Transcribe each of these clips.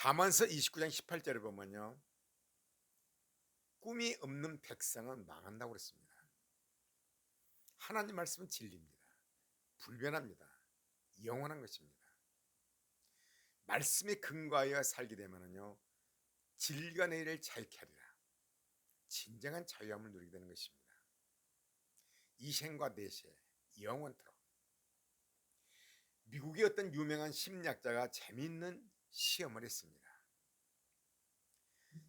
잠언서 29장 18절에 보면요. 꿈이 없는 백성은 망한다고 그랬습니다. 하나님 말씀은 진리입니다. 불변합니다. 영원한 것입니다. 말씀에 근거하여 살게 되면요. 진리가 내일을 자유케 하리라. 진정한 자유함을 누리게 되는 것입니다. 이생과 내세 영원토록. 미국의 어떤 유명한 심리학자가 재미있는 시험을 했습니다.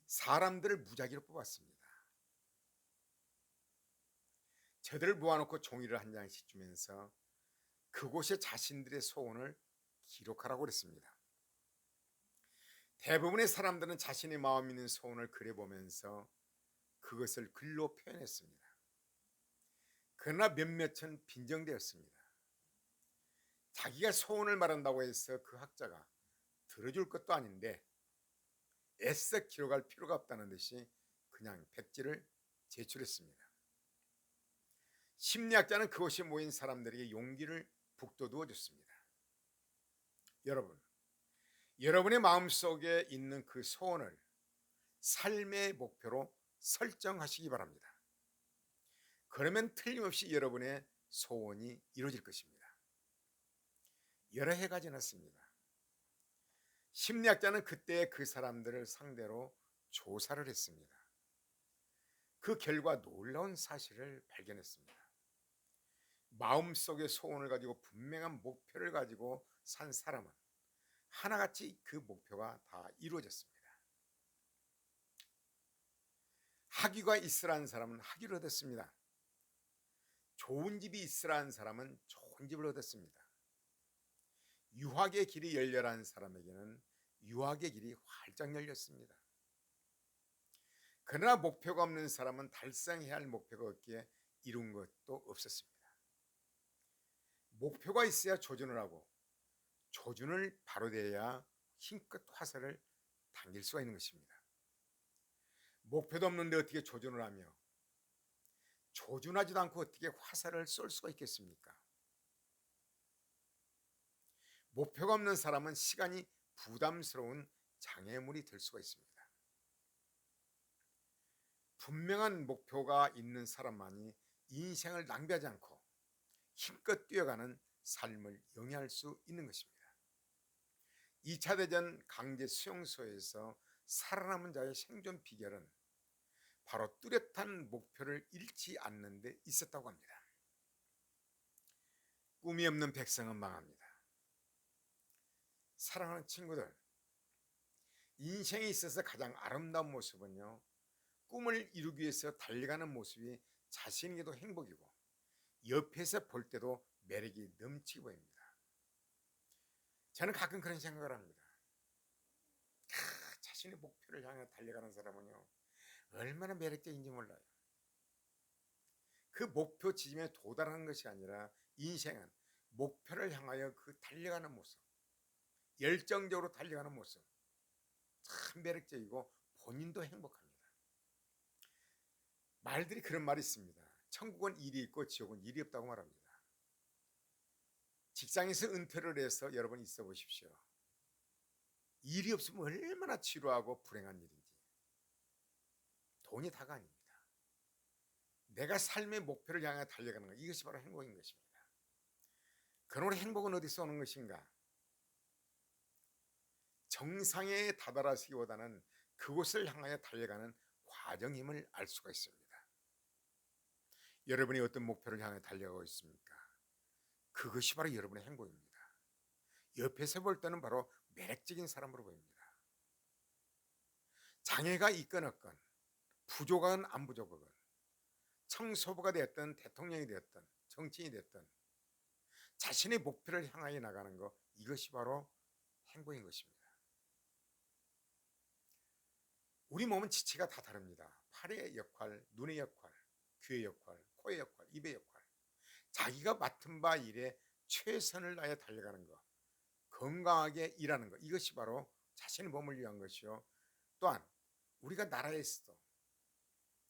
사람들을 무작위로 뽑았습니다. 저들을 모아놓고 종이를 한 장씩 주면서 그곳에 자신들의 소원을 기록하라고 그랬습니다. 대부분의 사람들은 자신의 마음에 있는 소원을 그려보면서 그것을 글로 표현했습니다. 그러나 몇몇은 빈정되었습니다. 자기가 소원을 말한다고 해서 그 학자가 들어줄 것도 아닌데 애써 기록할 필요가 없다는 듯이 그냥 백지를 제출했습니다. 심리학자는 그곳에 모인 사람들에게 용기를 북돋워 줬습니다. 여러분, 여러분의 마음속에 있는 그 소원을 삶의 목표로 설정하시기 바랍니다. 그러면 틀림없이 여러분의 소원이 이루어질 것입니다. 여러 해가 지났습니다. 심리학자는 그때 그 사람들을 상대로 조사를 했습니다. 그 결과 놀라운 사실을 발견했습니다. 마음속의 소원을 가지고 분명한 목표를 가지고 산 사람은 하나같이 그 목표가 다 이루어졌습니다. 학위가 있으라는 사람은 학위를 얻었습니다. 좋은 집이 있으라는 사람은 좋은 집을 얻었습니다. 유학의 길이 열려라는 사람에게는 유학의 길이 활짝 열렸습니다. 그러나 목표가 없는 사람은 달성해야 할 목표가 없기에 이룬 것도 없었습니다. 목표가 있어야 조준을 하고 조준을 바로 대야 힘껏 화살을 당길 수가 있는 것입니다. 목표도 없는데 어떻게 조준을 하며 조준하지도 않고 어떻게 화살을 쏠 수가 있겠습니까? 목표가 없는 사람은 시간이 부담스러운 장애물이 될 수가 있습니다. 분명한 목표가 있는 사람만이 인생을 낭비하지 않고 힘껏 뛰어가는 삶을 영위할 수 있는 것입니다. 2차 대전 강제 수용소에서 살아남은 자의 생존 비결은 바로 뚜렷한 목표를 잃지 않는 데 있었다고 합니다. 꿈이 없는 백성은 망합니다. 사랑하는 친구들, 인생에 있어서 가장 아름다운 모습은요, 꿈을 이루기 위해서 달려가는 모습이 자신에게도 행복이고 옆에서 볼 때도 매력이 넘치게 보입니다. 저는 가끔 그런 생각을 합니다. 자신의 목표를 향해 달려가는 사람은요, 얼마나 매력적인지 몰라요. 그 목표 지점에 도달하는 것이 아니라 인생은 목표를 향하여 그 달려가는 모습, 열정적으로 달려가는 모습, 참 매력적이고 본인도 행복합니다. 말들이 그런 말이 있습니다. 천국은 일이 있고 지옥은 일이 없다고 말합니다. 직장에서 은퇴를 해서 여러분 있어 보십시오. 일이 없으면 얼마나 지루하고 불행한 일인지. 돈이 다가 아닙니다. 내가 삶의 목표를 향해 달려가는 것, 이것이 바로 행복인 것입니다. 그러므로 행복은 어디서 오는 것인가? 정상에 다다라시기보다는 그곳을 향하여 달려가는 과정임을 알 수가 있습니다. 여러분이 어떤 목표를 향해 달려가고 있습니까? 그것이 바로 여러분의 행복입니다. 옆에서 볼 때는 바로 매력적인 사람으로 보입니다. 장애가 있건 없건, 부족하건 안 부족하건, 청소부가 되었든 대통령이 되었든 정치인이 되었든 자신의 목표를 향하여 나가는 것, 이것이 바로 행복인 것입니다. 우리 몸은 지체가 다 다릅니다. 팔의 역할, 눈의 역할, 귀의 역할, 코의 역할, 입의 역할, 자기가 맡은 바 일에 최선을 다해 달려가는 것, 건강하게 일하는 것, 이것이 바로 자신의 몸을 위한 것이요, 또한 우리가 나라에서도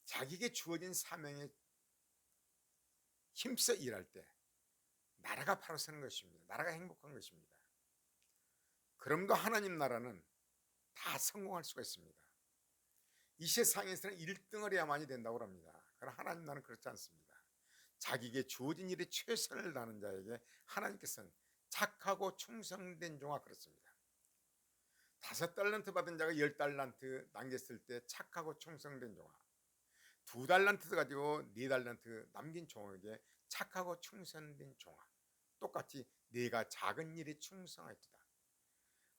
자기에게 주어진 사명에 힘써 일할 때 나라가 바로 서는 것입니다. 나라가 행복한 것입니다. 그럼도 하나님 나라는 다 성공할 수가 있습니다. 이 세상에서는 1등을 해야만이 된다고 합니다. 그러나 하나님 나라는 그렇지 않습니다. 자기에게 주어진 일에 최선을 다하는 자에게 하나님께서는 착하고 충성된 종아 그렇습니다. 5달란트 받은 자가 10달란트 남겼을 때 착하고 충성된 종아, 2달란트 가지고 4달란트 남긴 종에게 착하고 충성된 종아, 똑같이 내가 작은 일에 충성하였다.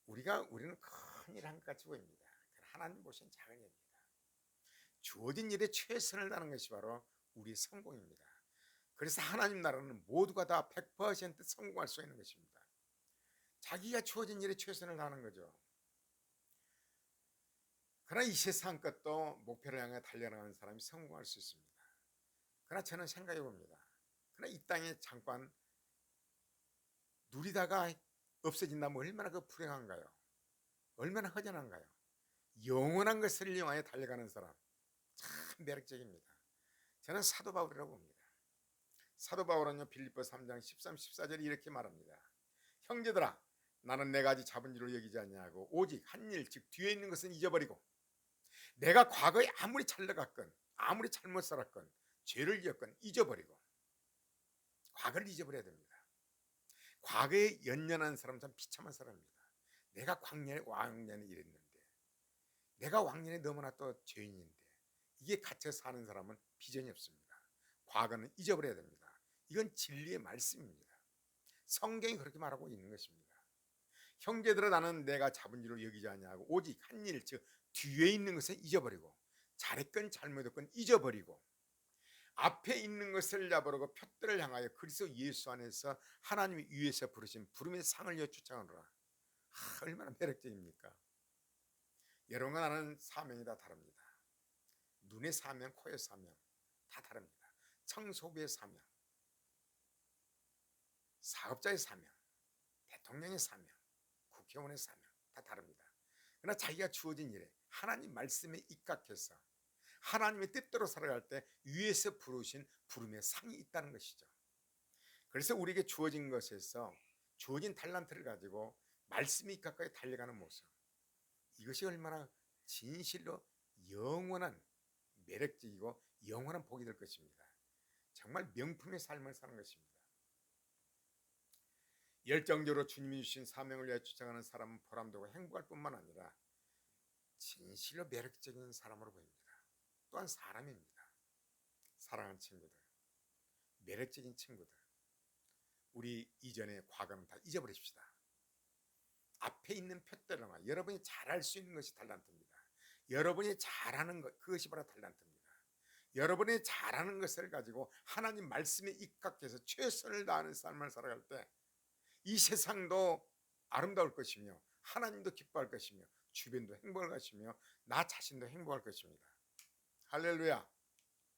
우리는 큰 일 한 것 같이 보입니다. 하나님 보시는 작은 일입니다. 주어진 일에 최선을 다하는 것이 바로 우리의 성공입니다. 그래서 하나님 나라는 모두가 다 100% 성공할 수 있는 것입니다. 자기가 주어진 일에 최선을 다하는 거죠. 그러나 이 세상 것도 목표를 향해 달려나가는 사람이 성공할 수 있습니다. 그러나 저는 생각해 봅니다. 그러나 이 땅에 잠깐 누리다가 없어진다면 얼마나 그 불행한가요? 얼마나 허전한가요? 영원한 것을 이용하여 달려가는 사람 참 매력적입니다. 저는 사도 바울이라고 봅니다. 사도 바울은요 빌립보 3장 13, 14절에 이렇게 말합니다. 형제들아 나는 내가 아직 잡은 줄을 여기지 아니하고 오직 한 일 즉 뒤에 있는 것은 잊어버리고 내가 과거에 아무리 잘 나갔건 아무리 잘못 살았건 죄를 지었건 잊어버리고 과거를 잊어버려야 됩니다. 과거에 연연한 사람 참 비참한 사람입니다. 내가 왕년에 이랬는데 내가 왕년에 너무나 또 죄인인데 이게 갇혀 사는 사람은 비전이 없습니다. 과거는 잊어버려야 됩니다. 이건 진리의 말씀입니다. 성경이 그렇게 말하고 있는 것입니다. 형제들아 나는 내가 잡은 줄을 여기지 아니하고 오직 한 일 즉 뒤에 있는 것을 잊어버리고 잘했건 잘못했건 잊어버리고 앞에 있는 것을 잡으려고 표대를 향하여 그리스도 예수 안에서 하나님이 위에서 부르신 부름의 상을 위해 쫓아가노라. 얼마나 매력적입니까? 여러분과 나는 사명이 다 다릅니다. 눈의 사명, 코의 사명 다 다릅니다. 청소부의 사명, 사업자의 사명, 대통령의 사명, 국회의원의 사명 다 다릅니다. 그러나 자기가 주어진 일에 하나님 말씀에 입각해서 하나님의 뜻대로 살아갈 때 위에서 부르신 부름의 상이 있다는 것이죠. 그래서 우리에게 주어진 것에서 주어진 달란트를 가지고 말씀에 입각하여 달려가는 모습, 이것이 얼마나 진실로 영원한 매력적이고 영원한 복이 될 것입니다. 정말 명품의 삶을 사는 것입니다. 열정적으로 주님이 주신 사명을 위해 쫓아가는 사람은 보람되고 행복할 뿐만 아니라 진실로 매력적인 사람으로 보입니다. 또한 사람입니다. 사랑하는 친구들, 매력적인 친구들, 우리 이전의 과거는 다 잊어버립시다. 앞에 있는 표대로만 여러분이 잘할 수 있는 것이 달란트입니다. 여러분이 잘하는 것, 그것이 바로 달란트입니다. 여러분이 잘하는 것을 가지고 하나님 말씀에 입각해서 최선을 다하는 삶을 살아갈 때 이 세상도 아름다울 것이며 하나님도 기뻐할 것이며 주변도 행복할 것이며 나 자신도 행복할 것입니다. 할렐루야.